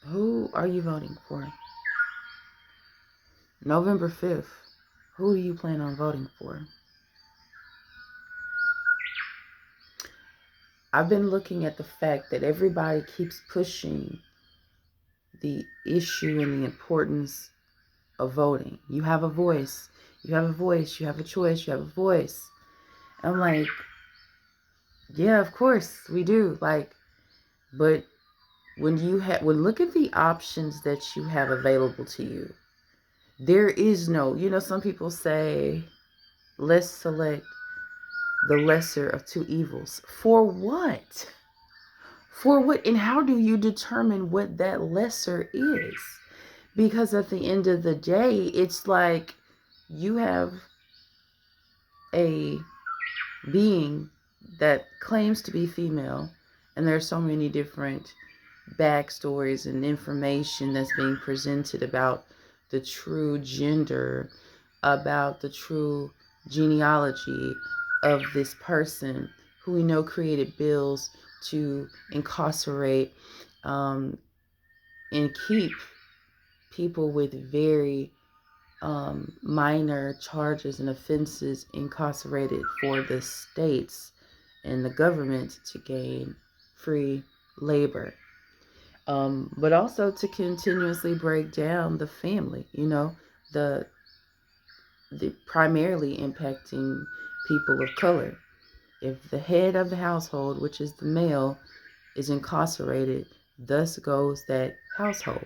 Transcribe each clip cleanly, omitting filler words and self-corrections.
Who are you voting for? November 5th. Who do you plan on voting for? I've been looking at the fact that everybody keeps pushing the issue and the importance of voting. You have a voice. You have a voice. You have a choice. You have a voice. I'm like, yeah, of course we do. Like, but when look at the options that you have available to you. There is no, some people say, let's select the lesser of two evils. For what? For what? And how do you determine what that lesser is? Because at the end of the day, it's like you have a being that claims to be female, and there's so many different backstories and information that's being presented about the true gender, about the true genealogy of this person who we know created bills to incarcerate and keep people with very minor charges and offenses incarcerated for the states and the government to gain free labor. But also to continuously break down the family, the primarily impacting people of color. If the head of the household, which is the male, is incarcerated, thus goes that household.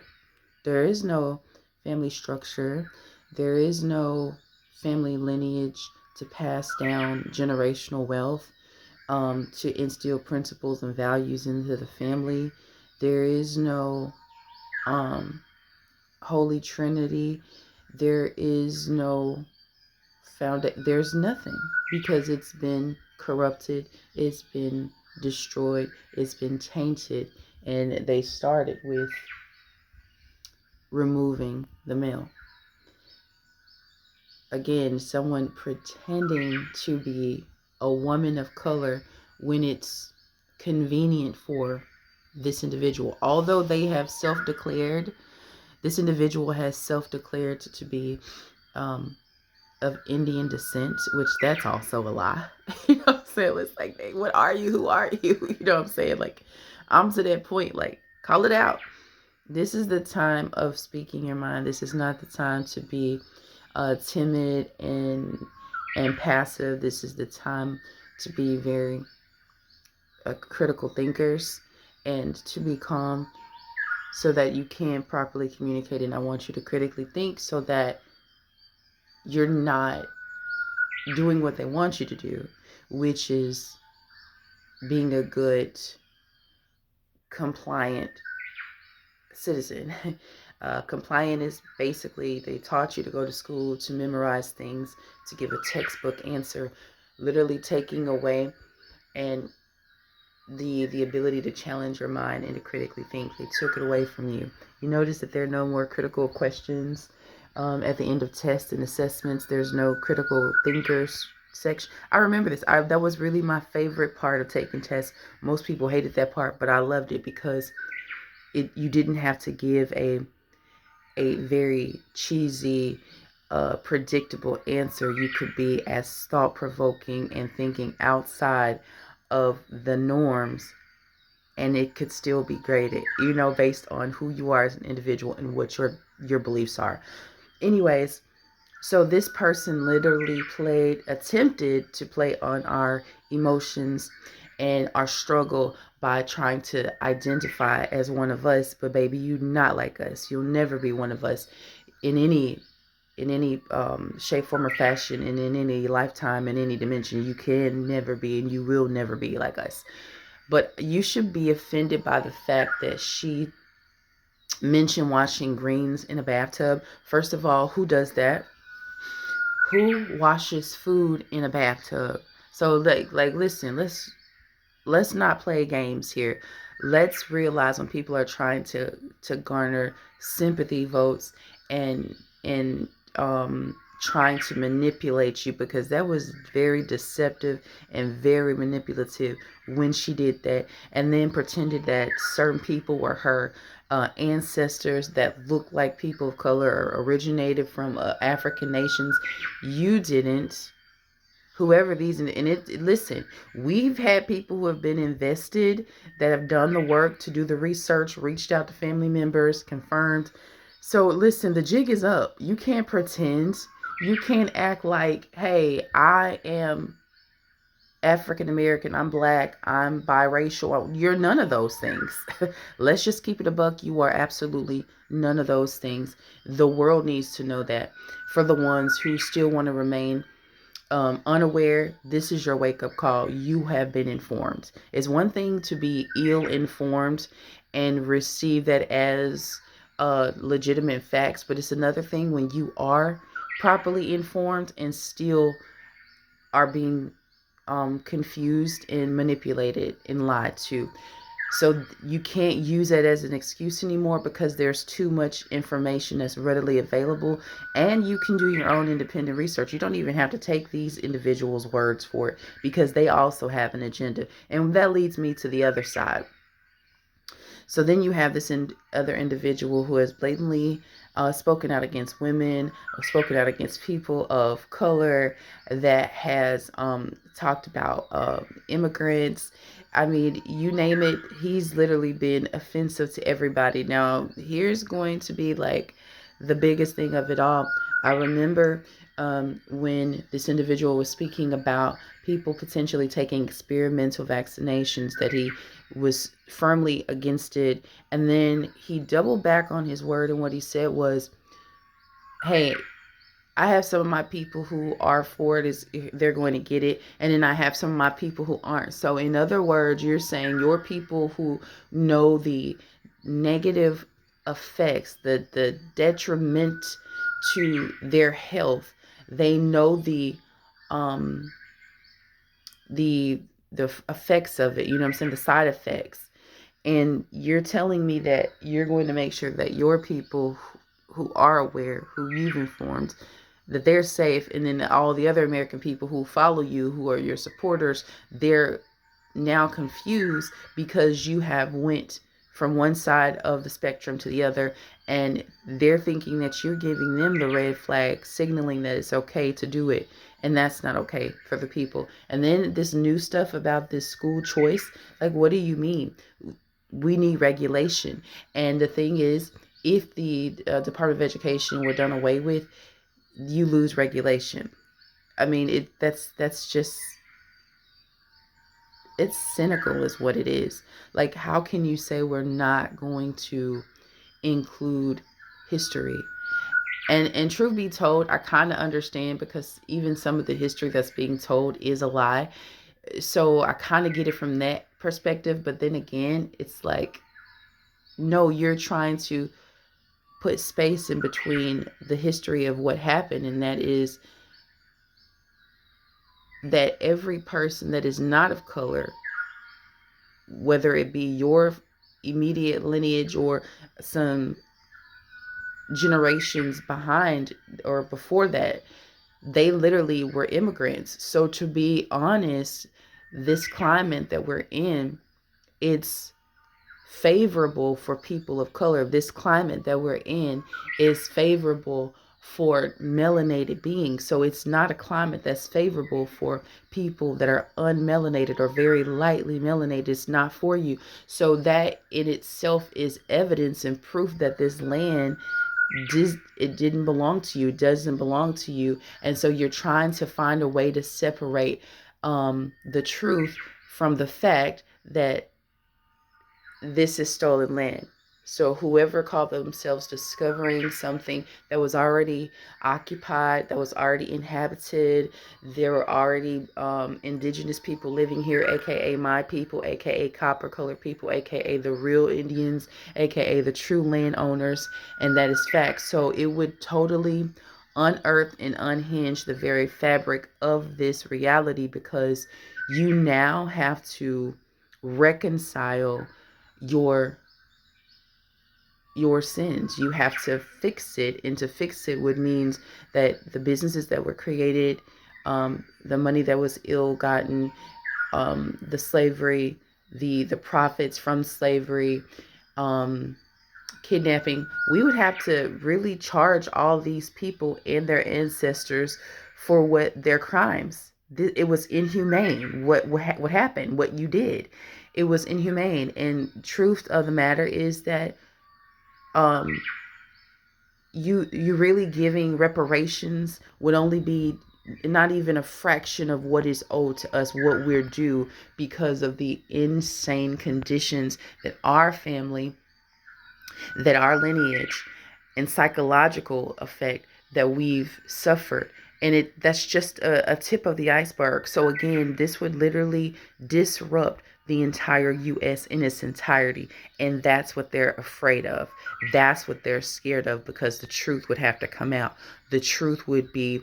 There is no family structure. There is no family lineage to pass down generational wealth, to instill principles and values into the family. There is no Holy Trinity. There is no there's nothing, because it's been corrupted, it's been destroyed, it's been tainted, and they started with removing the male. Again, someone pretending to be a woman of color when it's convenient for this individual. Although they have self-declared, this individual has self-declared to be of Indian descent, which that's also a lie. You know what I'm saying? It's like, hey, what are you? Who are you? You know what I'm saying? Like, I'm to that point, like, call it out. This is the time of speaking your mind. This is not the time to be timid and passive. This is the time to be very critical thinkers and to be calm so that you can properly communicate. And I want you to critically think so that you're not doing what they want you to do, which is being a good, compliant citizen. Compliant is basically, they taught you to go to school to memorize things, to give a textbook answer, literally taking away and the ability to challenge your mind and to critically think. They took it away from you. You notice that there are no more critical questions at the end of tests and assessments. There's no critical thinkers section. I remember this. That was really my favorite part of taking tests. Most people hated that part, but I loved it because you didn't have to give a very cheesy, predictable answer. You could be as thought-provoking and thinking outside of the norms, and it could still be graded, based on who you are as an individual and what your beliefs are. Anyways, so this person literally attempted to play on our emotions and our struggle by trying to identify as one of us. But baby, you're not like us. You'll never be one of us in any shape, form, or fashion, and in any lifetime, in any dimension. You can never be, and you will never be like us. But you should be offended by the fact that she mentioned washing greens in a bathtub. First of all, who does that? Who washes food in a bathtub? So listen, let's not play games here. Let's realize when people are trying to garner sympathy votes and trying to manipulate you, because that was very deceptive and very manipulative when she did that, and then pretended that certain people were her ancestors that looked like people of color or originated from African nations. You didn't. Whoever these, and it, listen, we've had people who have been invested, that have done the work to do the research, reached out to family members, confirmed. So listen, the jig is up. You can't pretend. You can't act like, hey, I am African American, I'm black, I'm biracial. You're none of those things. Let's just keep it a buck. You are absolutely none of those things. The world needs to know that. For the ones who still want to remain unaware, this is your wake up call. You have been informed. It's one thing to be ill informed and receive that as legitimate facts, but it's another thing when you are properly informed and still are being confused and manipulated and lied to. So you can't use it as an excuse anymore, because there's too much information that's readily available, and you can do your own independent research. You don't even have to take these individuals' words for it, because they also have an agenda. And that leads me to the other side. So then you have this other individual who has blatantly spoken out against women, or spoken out against people of color, that has talked about immigrants. I mean, you name it, he's literally been offensive to everybody. Now, here's going to be like the biggest thing of it all. I remember when this individual was speaking about people potentially taking experimental vaccinations, that he was firmly against it. And then he doubled back on his word, and what he said was, hey, I have some of my people who are for it, is they're going to get it, and then I have some of my people who aren't. So in other words, you're saying your people who know the negative effects, the detriment to their health, they know um the the effects of it, you know what I'm saying, the side effects. And you're telling me that you're going to make sure that your people who are aware, who you've informed, that they're safe, and then all the other American people who follow you, who are your supporters, they're now confused because you have went from one side of the spectrum to the other, and they're thinking that you're giving them the red flag, signaling that it's okay to do it, and that's not okay for the people. And then this new stuff about this school choice, like, what do you mean? We need regulation. And the thing is, if the Department of Education were done away with, you lose regulation. I mean, that's just, it's cynical is what it is. Like, how can you say we're not going to include history? And truth be told, I kind of understand, because even some of the history that's being told is a lie. So I kind of get it from that perspective. But then again, it's like, no, you're trying to put space in between the history of what happened, and that is that every person that is not of color, whether it be your immediate lineage or some generations behind or before that, they literally were immigrants. So to be honest, this climate that we're in, it's favorable for people of color. This climate that we're in is favorable for melanated beings. So it's not a climate that's favorable for people that are unmelanated or very lightly melanated. It's not for you. So that in itself is evidence and proof that this land, it didn't belong to you, doesn't belong to you. And so you're trying to find a way to separate the truth from the fact that this is stolen land. So whoever called themselves discovering something that was already occupied, that was already inhabited, there were already indigenous people living here, aka my people, aka copper colored people, aka the real Indians, aka the true landowners, and that is fact. So it would totally unearth and unhinge the very fabric of this reality, because you now have to reconcile your your sins. You have to fix it, and to fix it would means that the businesses that were created, the money that was ill-gotten, the slavery, the profits from slavery, um, kidnapping, we would have to really charge all these people and their ancestors for what their crimes. It was inhumane. What happened? What you did? It was inhumane. And truth of the matter is that um, you really giving reparations would only be not even a fraction of what is owed to us, what we're due, because of the insane conditions that our family, that our lineage and psychological effect that we've suffered. And that's just a tip of the iceberg. So again, this would literally disrupt the entire US in its entirety. And that's what they're afraid of. That's what they're scared of, because the truth would have to come out. The truth would be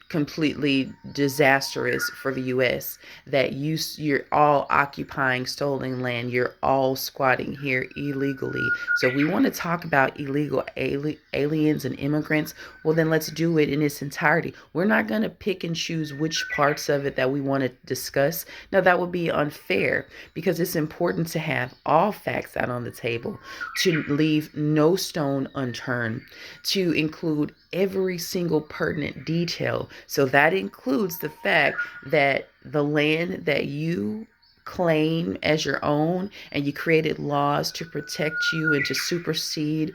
completely disastrous for the U.S. That you're all occupying stolen land. You're all squatting here illegally. So we want to talk about illegal aliens and immigrants. Well, then let's do it in its entirety. We're not going to pick and choose which parts of it that we want to discuss. Now, that would be unfair, because it's important to have all facts out on the table, to leave no stone unturned, to include every single pertinent detail. So that includes the fact that the land that you claim as your own, and you created laws to protect you and to supersede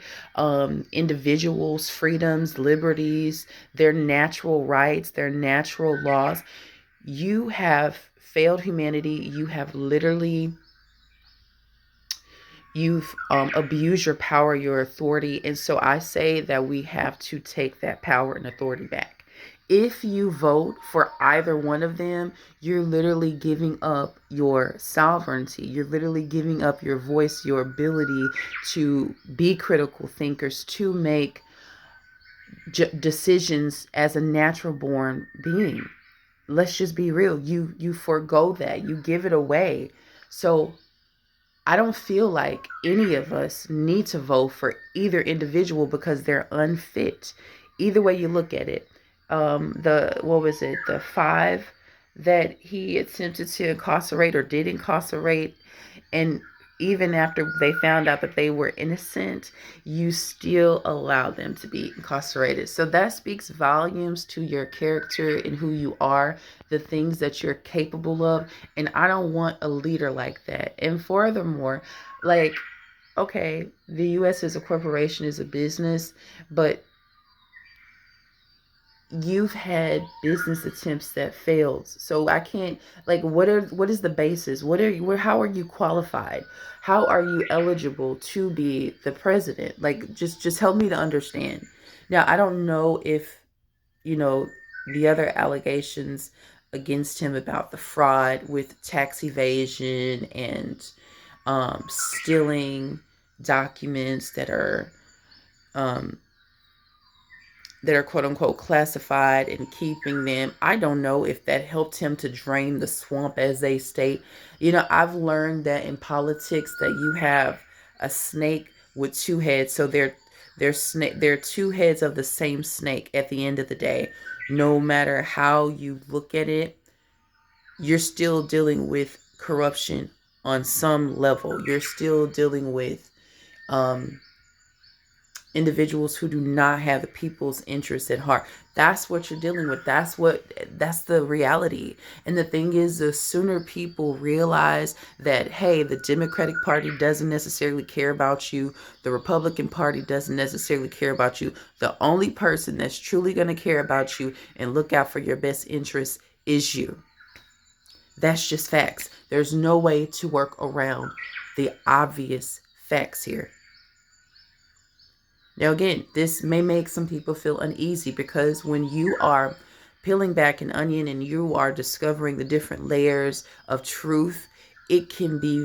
individuals' freedoms, liberties, their natural rights, their natural laws. You have failed humanity. You have literally, you've abused your power, your authority. And so I say that we have to take that power and authority back. If you vote for either one of them, you're literally giving up your sovereignty. You're literally giving up your voice, your ability to be critical thinkers, to make decisions as a natural born being. Let's just be real. You forego that. You give it away. So I don't feel like any of us need to vote for either individual, because they're unfit. Either way you look at it. The what was it? The five that he attempted to incarcerate or did incarcerate, and even after they found out that they were innocent, you still allow them to be incarcerated. So that speaks volumes to your character and who you are, the things that you're capable of. And I don't want a leader like that. And furthermore, like, okay, the US is a corporation, is a business, but you've had business attempts that failed. So I can't, like, what is the basis? How are you qualified? How are you eligible to be the president? Like, just help me to understand. Now, I don't know if, you know, the other allegations against him about the fraud with tax evasion and stealing documents um, that are quote unquote classified, and keeping them. I don't know if that helped him to drain the swamp, as they state. You know, I've learned that in politics that you have a snake with two heads. So they're two heads of the same snake at the end of the day. No matter how you look at it, you're still dealing with corruption on some level. You're still dealing with um individuals who do not have the people's interests at heart. That's what you're dealing with. That's the reality. And the thing is, the sooner people realize that, hey, the Democratic Party doesn't necessarily care about you, the Republican Party doesn't necessarily care about you, the only person that's truly going to care about you and look out for your best interests is you. That's just facts. There's no way to work around the obvious facts here. Now, again, this may make some people feel uneasy, because when you are peeling back an onion and you are discovering the different layers of truth, it can be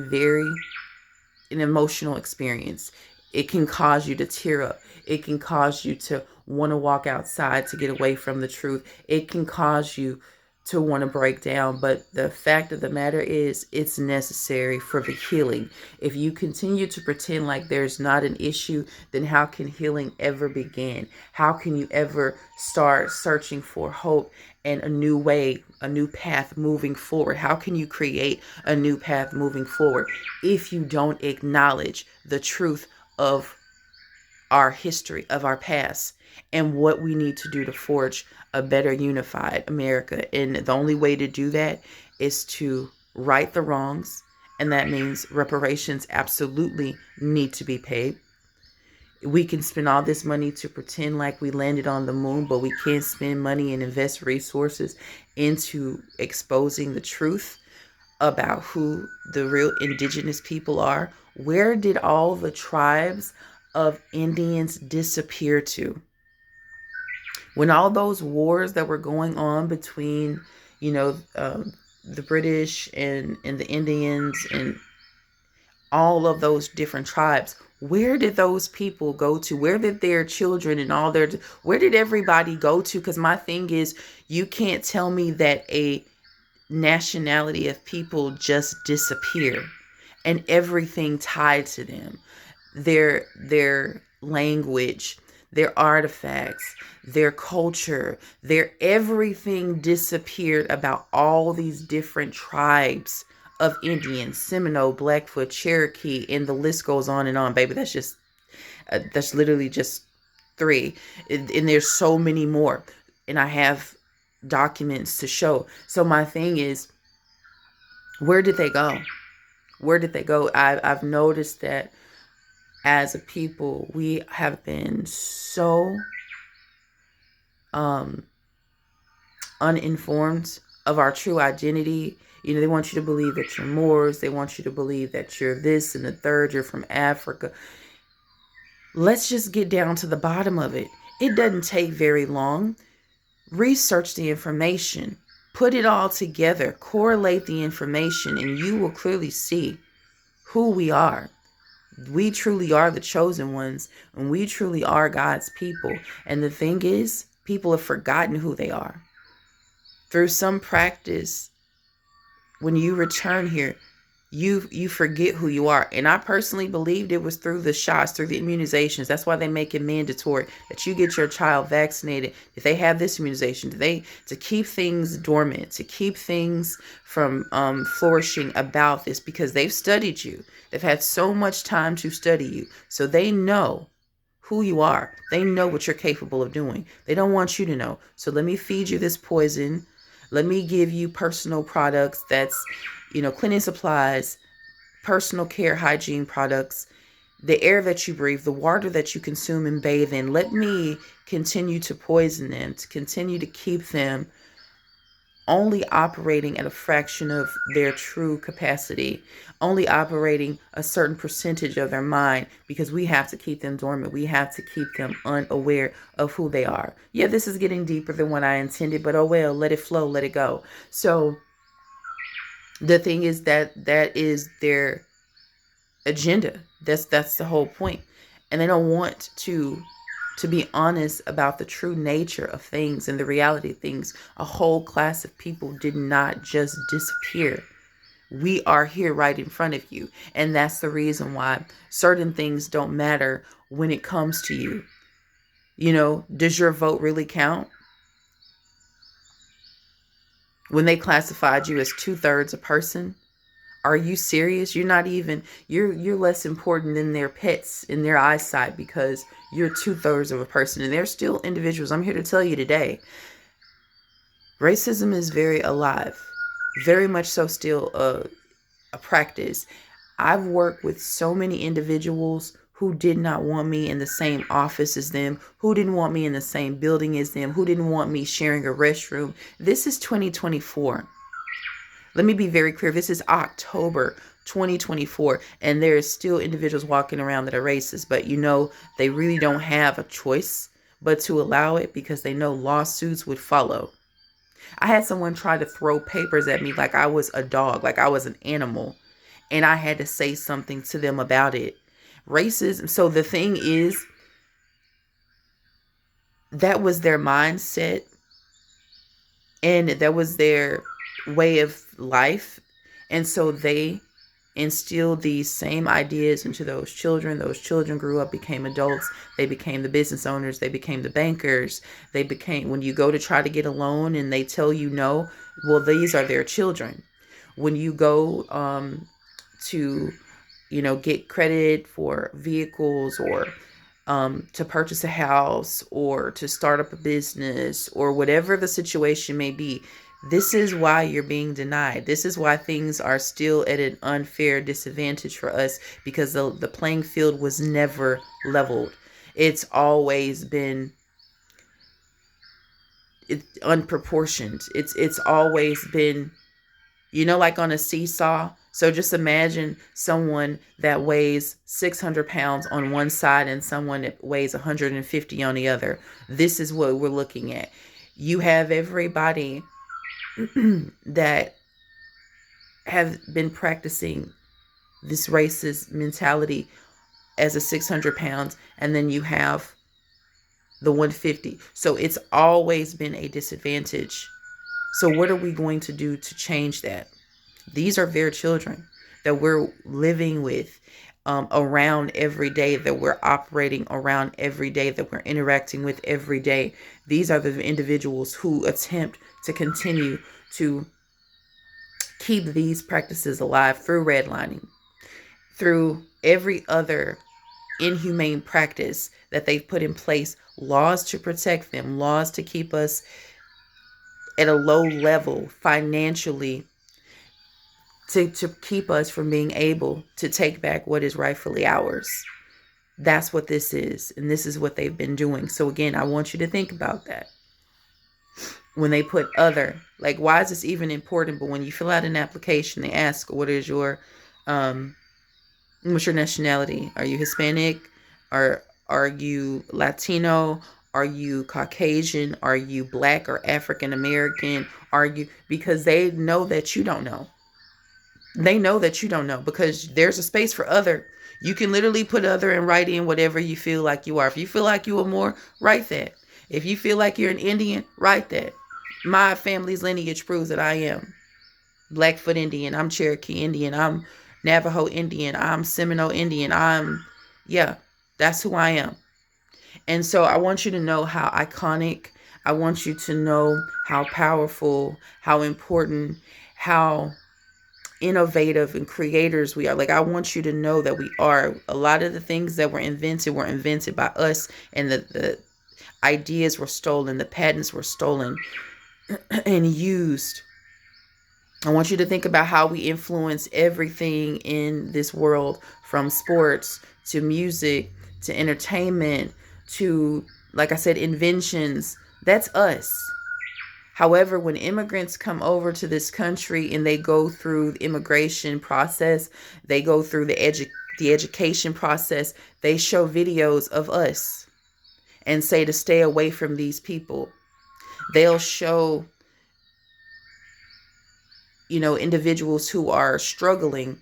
an emotional experience. It can cause you to tear up. It can cause you to want to walk outside to get away from the truth. It can cause you to want to break down, but the fact of the matter is it's necessary for the healing. If you continue to pretend like there's not an issue, then how can healing ever begin? How can you ever start searching for hope and a new way, a new path moving forward? How can you create a new path moving forward if you don't acknowledge the truth of our history, of our past, and what we need to do to forge a better unified America? And the only way to do that is to right the wrongs. And that means reparations absolutely need to be paid. We can spend all this money to pretend like we landed on the moon, but we can't spend money and invest resources into exposing the truth about who the real indigenous people are. Where did all the tribes of Indians disappear to? When all those wars that were going on between, you know, the British and the Indians and all of those different tribes, where did those people go to? Where did their children and all their, where did everybody go to? Because my thing is, you can't tell me that a nationality of people just disappear and everything tied to them, their language, their artifacts, their culture, their everything disappeared about all these different tribes of Indians, Seminole, Blackfoot, Cherokee, and the list goes on and on, baby. That's literally just three, and there's so many more, and I have documents to show. So my thing is, where did they go? Where did they go? I've noticed that as a people, we have been so uninformed of our true identity. You know, they want you to believe that you're Moors. They want you to believe that you're this and the third, you're from Africa. Let's just get down to the bottom of it. It doesn't take very long. Research the information, put it all together, correlate the information, and you will clearly see who we are. We truly are the chosen ones, and we truly are God's people. And the thing is, people have forgotten who they are. Through some practice, when you return here, you forget who you are. And I personally believed it was through the shots, through the immunizations. That's why they make it mandatory that you get your child vaccinated if they have this immunization, to keep things dormant, to keep things from flourishing about this, because they've studied you. They've had so much time to study you, so they know who you are. They know what you're capable of doing. They don't want you to know. So let me feed you this poison. Let me give you personal products that's, cleaning supplies, personal care, hygiene products, the air that you breathe, the water that you consume and bathe in. Let me continue to poison them, to continue to keep them only operating at a fraction of their true capacity, only operating a certain percentage of their mind, because we have to keep them dormant. We have to keep them unaware of who they are. Yeah, this is getting deeper than what I intended, but oh well, let it flow, let it go. So the thing is that is their agenda. That's the whole point. And they don't want to be honest about the true nature of things and the reality of things. A whole class of people did not just disappear. We are here right in front of you. And that's the reason why certain things don't matter when it comes to you. Does your vote really count? When they classified you as 2/3 a person, are you serious? You're not even, you're less important than their pets in their eyesight, because you're 2/3 of a person. And they're still individuals. I'm here to tell you today, racism is very alive, very much so, still a practice. I've worked with so many individuals who did not want me in the same office as them, who didn't want me in the same building as them, who didn't want me sharing a restroom. This is 2024. Let me be very clear. This is October 2024, and there is still individuals walking around that are racist, but they really don't have a choice but to allow it, because they know lawsuits would follow. I had someone try to throw papers at me like I was a dog, like I was an animal, and I had to say something to them about it. Racism. So the thing is, that was their mindset. and that was their way of life. And so they instilled these same ideas into those children. Those children grew up, became adults. They became the business owners. They became the bankers. They became, when you go to try to get a loan and they tell you no, well, these are their children. When you go to, get credit for vehicles, or to purchase a house, or to start up a business, or whatever the situation may be, this is why you're being denied. This is why things are still at an unfair disadvantage for us, because the playing field was never leveled. It's always been unproportioned. It's always been, like on a seesaw. So just imagine someone that weighs 600 pounds on one side and someone that weighs 150 on the other. This is what we're looking at. You have everybody that have been practicing this racist mentality as a 600 pounds, and then you have the 150. So it's always been a disadvantage. So what are we going to do to change that? These are their children that we're living with around every day, that we're operating around every day, that we're interacting with every day. These are the individuals who attempt to continue to keep these practices alive through redlining, through every other inhumane practice that they've put in place, laws to protect them, laws to keep us at a low level financially, to keep us from being able to take back what is rightfully ours. That's what this is, and this is what they've been doing. So again, I want you to think about that. When they put other, like, why is this even important? But when you fill out an application, they ask, what's your nationality? Are you Hispanic? Are you Latino? Are you Caucasian? Are you Black or African American? Are you, because they know that you don't know. They know that you don't know, because there's a space for other. You can literally put other and write in whatever you feel like you are. If you feel like you are more, write that. If you feel like you're an Indian, write that. My family's lineage proves that I am Blackfoot Indian. I'm Cherokee Indian. I'm Navajo Indian. I'm Seminole Indian. Yeah, that's who I am. And so I want you to know how iconic, I want you to know how powerful, how important, how innovative and creators we are. Like, I want you to know that we are. A lot of the things that were invented by us, and the ideas were stolen, the patents were stolen and used. I want you to think about how we influence everything in this world, from sports to music to entertainment to, like I said, inventions. That's us. However, when immigrants come over to this country and they go through the immigration process, they go through the education process, they show videos of us and say to stay away from these people. They'll show, individuals who are struggling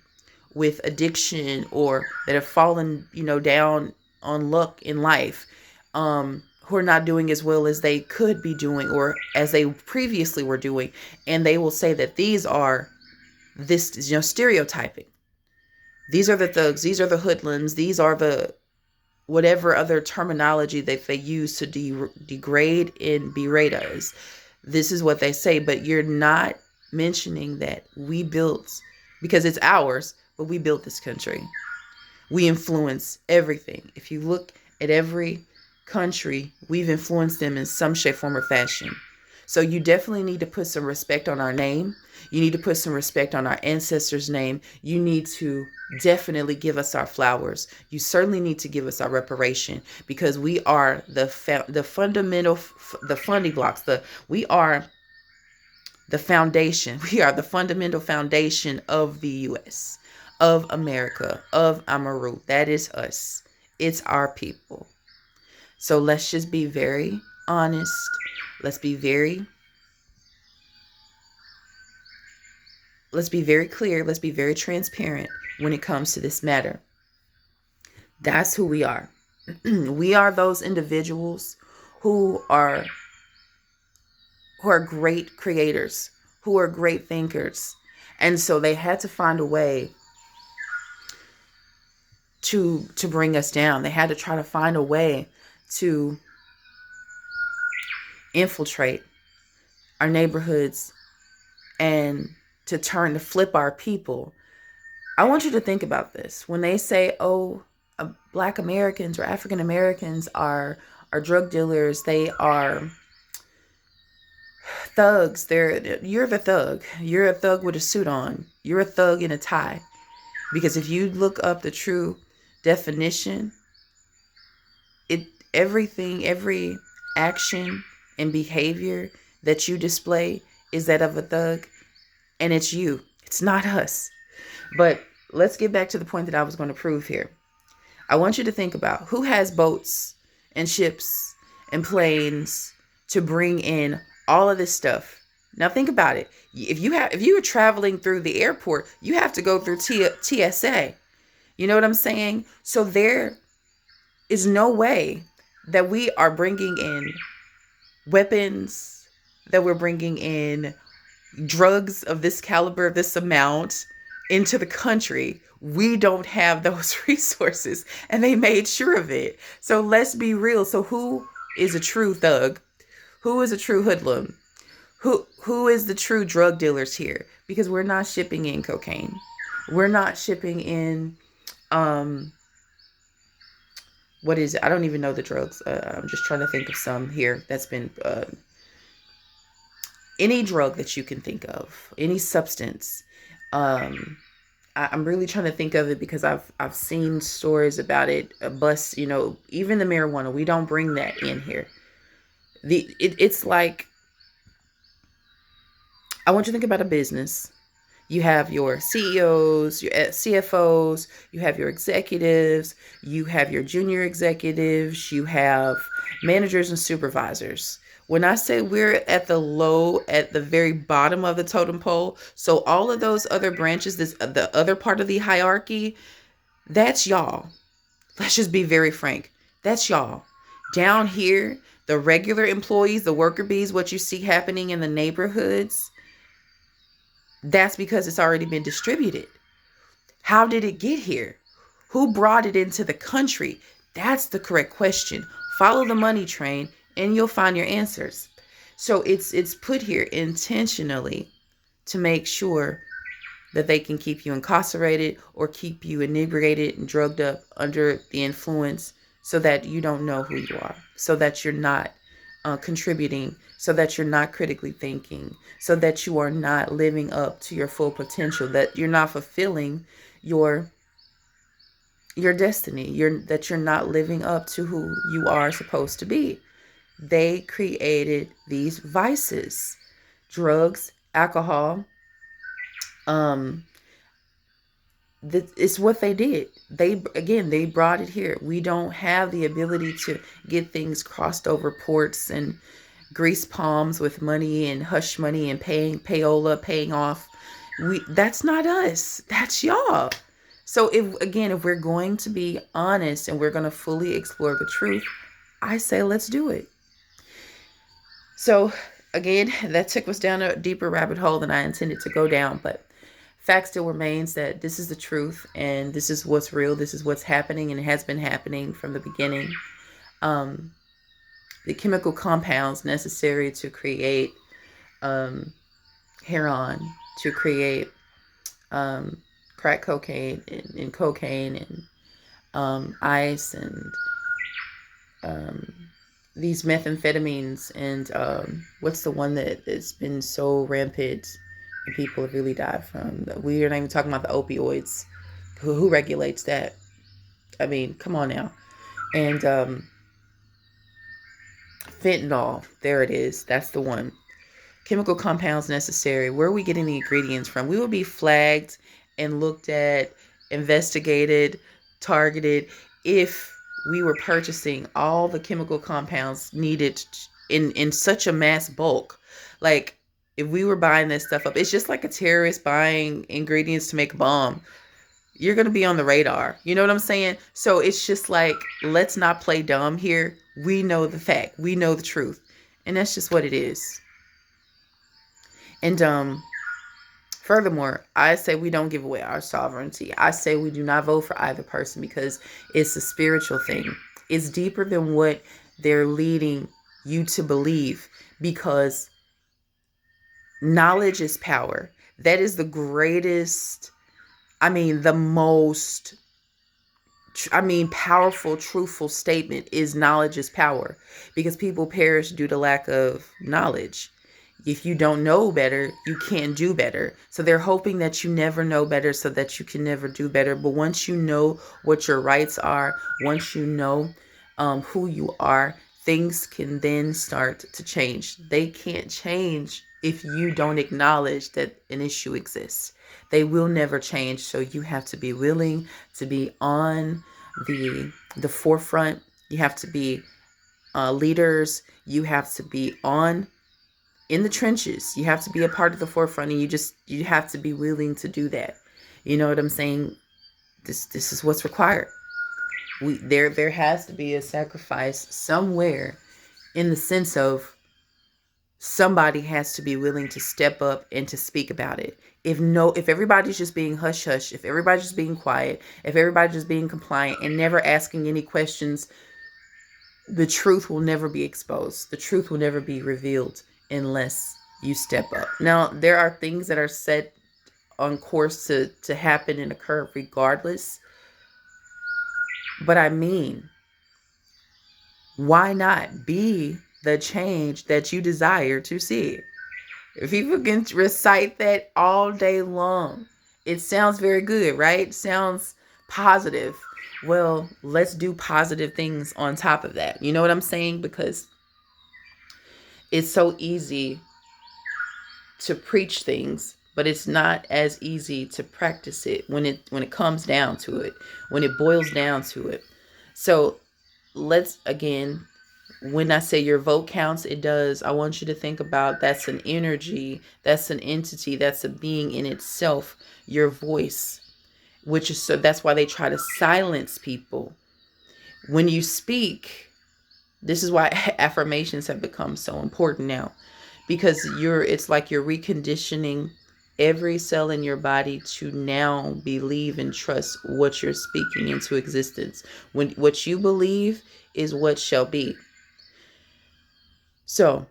with addiction, or that have fallen, down on luck in life, who are not doing as well as they could be doing, or as they previously were doing. And they will say that these are this, stereotyping. These are the thugs. These are the hoodlums. These are the whatever other terminology that they use to degrade and berate us. This is what they say, but you're not mentioning that we built, because it's ours, but we built this country. We influence everything. If you look at every country, we've influenced them in some shape, form, or fashion. So you definitely need to put some respect on our name. You need to put some respect on our ancestors' name. You need to definitely give us our flowers. You certainly need to give us our reparation, because we are the fundamental, the funding blocks. We are the foundation. We are the fundamental foundation of the U.S., of America, of Amaru. That is us. It's our people. So let's just be very honest. Let's be very clear. Let's be very transparent when it comes to this matter. That's who we are. We are those individuals who are who are great creators, who are great thinkers. And so they had to find a way to bring us down. They had to try to find a way to infiltrate our neighborhoods and to flip our people. I want you to think about this. When they say, oh, Black Americans or African Americans are drug dealers, they are thugs. You're the thug. You're a thug with a suit on. You're a thug in a tie. Because if you look up the true definition, every action and behavior that you display is that of a thug, and it's you. It's not us. But let's get back to the point that I was going to prove here. I want you to think about who has boats and ships and planes to bring in all of this stuff. Now think about it. If you are traveling through the airport, you have to go through TSA. You know what I'm saying? So there is no way that we are bringing in weapons, that we're bringing in drugs of this caliber, of this amount into the country. We don't have those resources, and they made sure of it. So let's be real. So who is a true thug? Who is a true hoodlum? Who is the true drug dealers here? Because we're not shipping in cocaine. We're not shipping in what is it? I don't even know the drugs. I'm just trying to think of some here that's been any drug that you can think of, any substance. I'm really trying to think of it because I've seen stories about it. Bust, even the marijuana. We don't bring that in here. It's like, I want you to think about a business. You have your CEOs, your CFOs, you have your executives, you have your junior executives, you have managers and supervisors. When I say we're at the very bottom of the totem pole, so all of those other branches, the other part of the hierarchy, that's y'all. Let's just be very frank. That's y'all. Down here, the regular employees, the worker bees, what you see happening in the neighborhoods, that's because it's already been distributed. How did it get here? Who brought it into the country? That's the correct question. Follow the money train and you'll find your answers. So it's put here intentionally to make sure that they can keep you incarcerated or keep you inebriated and drugged up under the influence so that you don't know who you are, so that you're not contributing, so that you're not critically thinking, so that you are not living up to your full potential, that you're not fulfilling your destiny, that you're not living up to who you are supposed to be. They created these vices, drugs, alcohol. It's what they did. They brought it here. We don't have the ability to get things crossed over ports and grease palms with money and hush money and paying off. That's not us. That's y'all. So if we're going to be honest and we're going to fully explore the truth, I say let's do it. So again, that took us down a deeper rabbit hole than I intended to go down, but fact still remains that this is the truth and this is what's real. This is what's happening, and it has been happening from the beginning. The chemical compounds necessary to create heroin, to create crack cocaine and cocaine and ice and these methamphetamines and what's the one that has been so rampant and people have really died from? We are not even talking about the opioids. Who regulates that? I mean, come on now. And fentanyl, there it is. That's the one. Chemical compounds necessary. Where are we getting the ingredients from? We will be flagged and looked at, investigated, targeted if we were purchasing all the chemical compounds needed in such a mass bulk. Like, if we were buying this stuff up, it's just like a terrorist buying ingredients to make a bomb. You're going to be on the radar. You know what I'm saying? So it's just like, let's not play dumb here. We know the fact. We know the truth. And that's just what it is. And furthermore, I say we don't give away our sovereignty. I say we do not vote for either person because it's a spiritual thing. It's deeper than what they're leading you to believe, because knowledge is power. That is the greatest, the most powerful, truthful statement is knowledge is power, because people perish due to lack of knowledge. If you don't know better, you can't do better. So they're hoping that you never know better so that you can never do better. But once you know what your rights are, once you know who you are, things can then start to change. They can't change if you don't acknowledge that an issue exists. They will never change. So you have to be willing to be on the forefront. You have to be leaders. You have to be on in the trenches. You have to be a part of the forefront, and you have to be willing to do that. You know what I'm saying? This is what's required. There has to be a sacrifice somewhere, in the sense of somebody has to be willing to step up and to speak about it. If everybody's just being hush hush, if everybody's just being quiet, if everybody's just being compliant and never asking any questions, the truth will never be exposed. The truth will never be revealed unless you step up. Now, there are things that are set on course to happen and occur regardless. But why not be the change that you desire to see? If people can recite that all day long, it sounds very good, right? It sounds positive. Well, let's do positive things on top of that. You know what I'm saying? Because it's so easy to preach things, but it's not as easy to practice it when it comes down to it, when it boils down to it. So let's, again, when I say your vote counts, it does. I want you to think about that's an energy, that's an entity, that's a being in itself, your voice, which is, so that's why they try to silence people. When you speak, this is why affirmations have become so important now, because it's like you're reconditioning every cell in your body to now believe and trust what you're speaking into existence. When what you believe is what shall be. So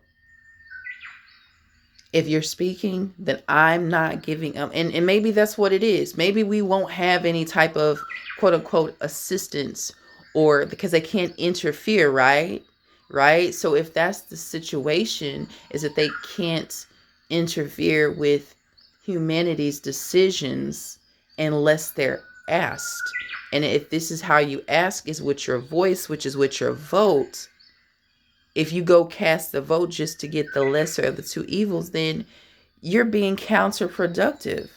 if you're speaking, then I'm not giving up. And maybe that's what it is. Maybe we won't have any type of quote unquote assistance, or because they can't interfere, right? Right. So if that's the situation, is that they can't interfere with humanity's decisions unless they're asked. And if this is how you ask, is with your voice, which is with your vote. If you go cast the vote just to get the lesser of the two evils, then you're being counterproductive.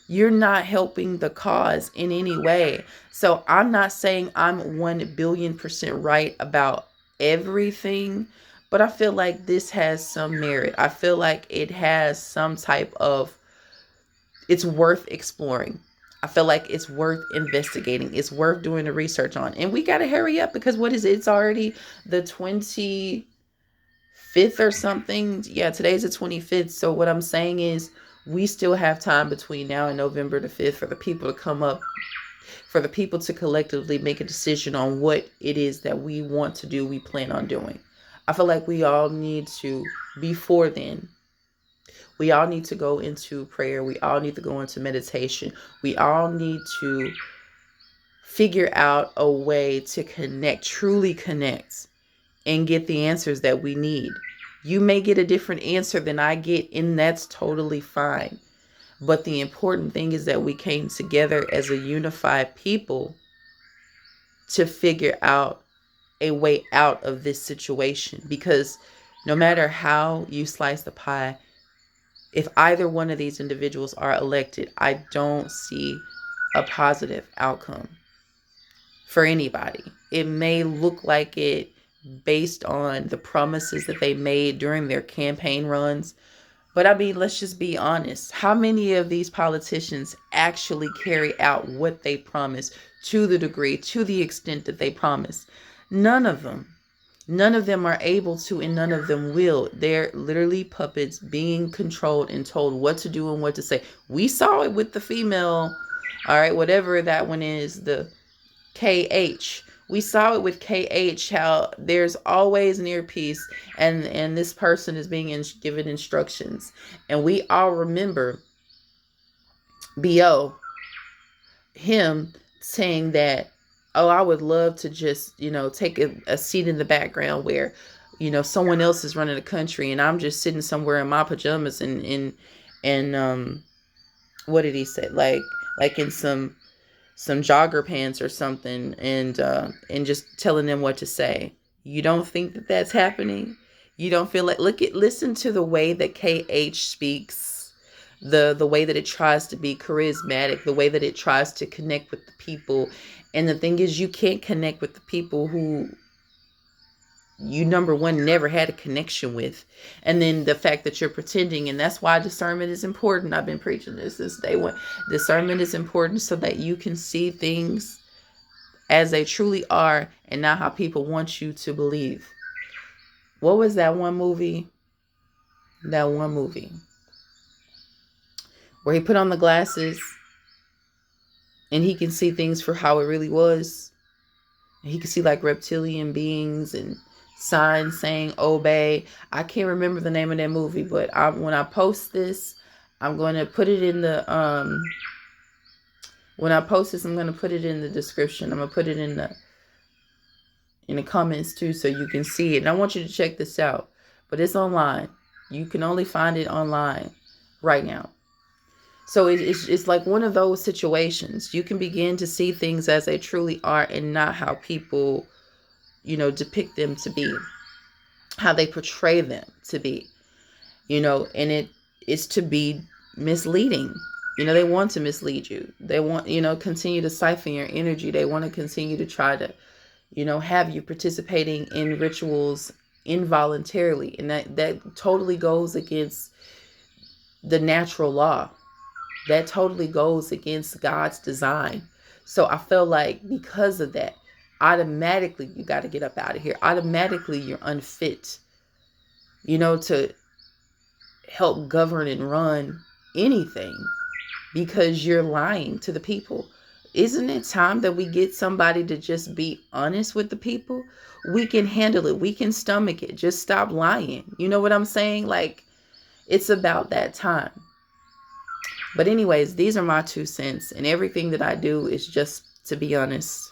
You're not helping the cause in any way. So I'm not saying I'm 1,000,000,000% right about everything, but I feel like this has some merit. I feel like it has some type of, it's worth exploring. I feel like it's worth investigating. It's worth doing the research on. And we got to hurry up, because what is it? It's already the 25th or something. Yeah, today's the 25th. So what I'm saying is we still have time between now and November the 5th for the people to come up, for the people to collectively make a decision on what it is that we want to do, we plan on doing. I feel like we all need to, before then, we all need to go into prayer. We all need to go into meditation. We all need to figure out a way to connect, truly connect, and get the answers that we need. You may get a different answer than I get, and that's totally fine. But the important thing is that we came together as a unified people to figure out a way out of this situation. Because no matter how you slice the pie, if either one of these individuals are elected, I don't see a positive outcome for anybody. It may look like it based on the promises that they made during their campaign runs. But I mean, let's just be honest. How many of these politicians actually carry out what they promise to the degree, to the extent that they promise? None of them. None of them are able to, and none of them will. They're literally puppets being controlled and told what to do and what to say. We saw it with the female, all right, whatever that one is, the KH. We saw it with KH, how there's always an earpiece, and this person is being given instructions. And we all remember BO, him saying that, oh, I would love to just, take a seat in the background where, someone else is running the country and I'm just sitting somewhere in my pajamas and what did he say? Like in some jogger pants or something, and just telling them what to say. You don't think that that's happening? You don't feel like, listen to the way that KH speaks, the way that it tries to be charismatic, the way that it tries to connect with the people. And the thing is, you can't connect with the people who you, number one, never had a connection with. And then the fact that you're pretending, and that's why discernment is important. I've been preaching this since day one. Discernment is important so that you can see things as they truly are and not how people want you to believe. What was that one movie? That one movie where he put on the glasses and he can see things for how it really was. He could see like reptilian beings and signs saying obey. I can't remember the name of that movie, but when I post this, I'm going to put it in the when I post this, I'm going to put it in the description. I'm going to put it in the comments too, so you can see it. And I want you to check this out, but it's online. You can only find it online right now. So it's like one of those situations. You can begin to see things as they truly are and not how people, depict them to be, how they portray them to be, and it's to be misleading. They want to mislead you. They want, continue to siphon your energy. They want to continue to try to, have you participating in rituals involuntarily. And that totally goes against the natural law. That totally goes against God's design. So I feel like because of that, automatically you got to get up out of here. Automatically you're unfit, to help govern and run anything, because you're lying to the people. Isn't it time that we get somebody to just be honest with the people? We can handle it. We can stomach it. Just stop lying. You know what I'm saying? Like, it's about that time. But anyways, these are my 2 cents, and everything that I do is just to be honest.